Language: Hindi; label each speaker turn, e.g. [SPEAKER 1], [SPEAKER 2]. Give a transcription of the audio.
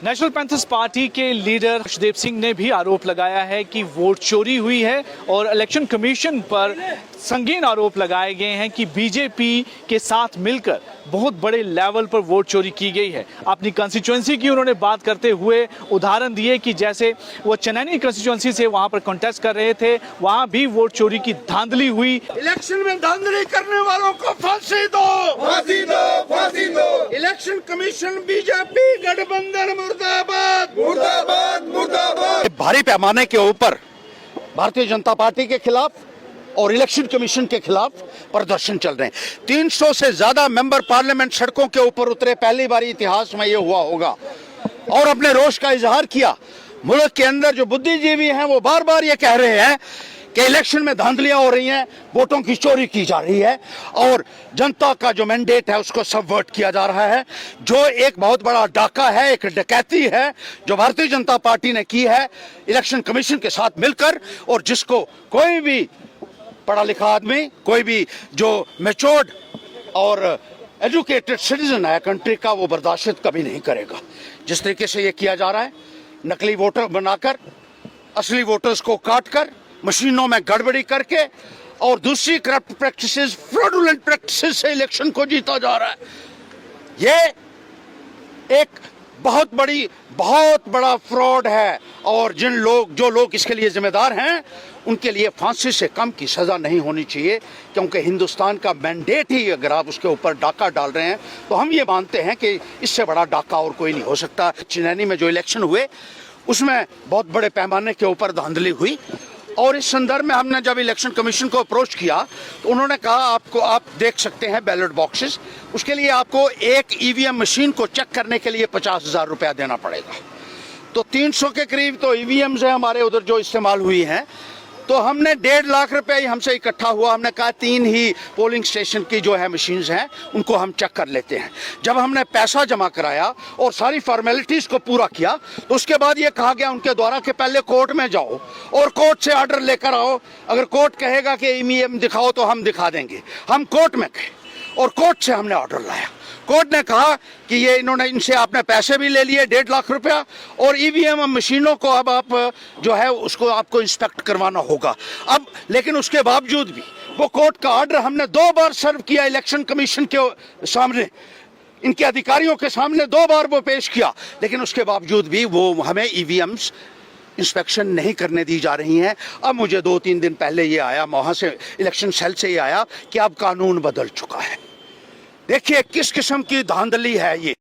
[SPEAKER 1] नेशनल पैंथर्स पार्टी के लीडर हर्षदेव सिंह ने भी आरोप लगाया है कि वोट चोरी हुई है और इलेक्शन कमीशन पर संगीन आरोप लगाए गए हैं कि बीजेपी के साथ मिलकर बहुत बड़े लेवल पर वोट चोरी की गई है। अपनी कंस्टिट्यूएंसी की उन्होंने बात करते हुए उदाहरण दिए कि जैसे वो चनैनी कंस्टिट्यूएंसी से वहां पर कॉन्टेस्ट कर रहे थे, वहां भी वोट चोरी की धांधली हुई।
[SPEAKER 2] इलेक्शन में धांधली करने वालों को फांसी दो, फांसी दो, फांसी दो। इलेक्शन कमीशन बीजेपी गठबंधन मुर्दाबाद, मुर्दाबाद, मुर्दाबाद।
[SPEAKER 3] भारी पैमाने के ऊपर भारतीय जनता पार्टी के खिलाफ और इलेक्शन कमीशन के खिलाफ प्रदर्शन चल रहे हैं। 300 से ज्यादा मेंबर पार्लियामेंट सड़कों के ऊपर उतरे, पहली बार इतिहास में ये हुआ होगा, और अपने रोष का इजहार किया। मुल्क के अंदर जो बुद्धिजीवी हैं वो बार बार ये कह रहे हैं कि इलेक्शन में धांधलियां हो रही हैं, वोटों की चोरी की जा रही है और जनता का जो मैंडेट है उसको सबवर्ट किया जा रहा है। जो एक बहुत बड़ा डाका है, एक डकैती है जो भारतीय जनता पार्टी ने की है इलेक्शन कमीशन के साथ मिलकर, और जिसको कोई भी पढ़ा लिखा आदमी, कोई भी जो मैच्योर्ड और एजुकेटेड सिटीजन है कंट्री का, वो बर्दाश्त कभी नहीं करेगा। जिस तरीके से ये किया जा रहा है, नकली वोटर बनाकर, असली वोटर्स को काटकर, मशीनों में गड़बड़ी करके और दूसरी करप्ट प्रैक्टिसेस, फ्रॉडुलेंट प्रैक्टिसेस से इलेक्शन को जीता जा रहा है। ये एक बहुत बड़ा फ्रॉड है और जो लोग इसके लिए जिम्मेदार हैं उनके लिए फांसी से कम की सजा नहीं होनी चाहिए, क्योंकि हिंदुस्तान का मैंडेट ही अगर आप उसके ऊपर डाका डाल रहे हैं तो हम ये मानते हैं कि इससे बड़ा डाका और कोई नहीं हो सकता। चनैनी में जो इलेक्शन हुए उसमें बहुत बड़े पैमाने के ऊपर धांधली हुई, और इस संदर्भ में हमने जब इलेक्शन कमीशन को अप्रोच किया तो उन्होंने कहा आप देख सकते हैं बैलेट बॉक्सेस, उसके लिए आपको एक ईवीएम मशीन को चेक करने के लिए 50,000 रुपया देना पड़ेगा। तो 300 के करीब तो ईवीएम है हमारे उधर जो इस्तेमाल हुई हैं, तो हमने 1.5 लाख रुपया ही हमसे इकट्ठा हुआ। हमने कहा 3 ही पोलिंग स्टेशन की जो है मशीन्स हैं उनको हम चेक कर लेते हैं। जब हमने पैसा जमा कराया और सारी फॉर्मेलिटीज को पूरा किया तो उसके बाद ये कहा गया उनके द्वारा कि पहले कोर्ट में जाओ और कोर्ट से ऑर्डर लेकर आओ, अगर कोर्ट कहेगा कि ईवीएम दिखाओ तो हम दिखा देंगे। हम कोर्ट में गए और कोर्ट से हमने ऑर्डर लाया। कोर्ट ने कहा कि ये इनसे आपने पैसे भी ले लिए 1.5 लाख रुपया, और ईवीएम मशीनों को अब आप जो है उसको आपको इंस्पेक्ट करवाना होगा। अब लेकिन उसके बावजूद भी वो कोर्ट का ऑर्डर हमने 2 बार सर्व किया इलेक्शन कमीशन के सामने, इनके अधिकारियों के सामने 2 बार वो पेश किया, लेकिन उसके बावजूद भी वो हमें ईवीएम्स इंस्पेक्शन नहीं करने दी जा रही हैं। अब मुझे 2-3 दिन पहले ये आया, वहाँ से इलेक्शन सेल से ये आया कि अब कानून बदल चुका है। देखिए किस किस्म की धांधली है ये।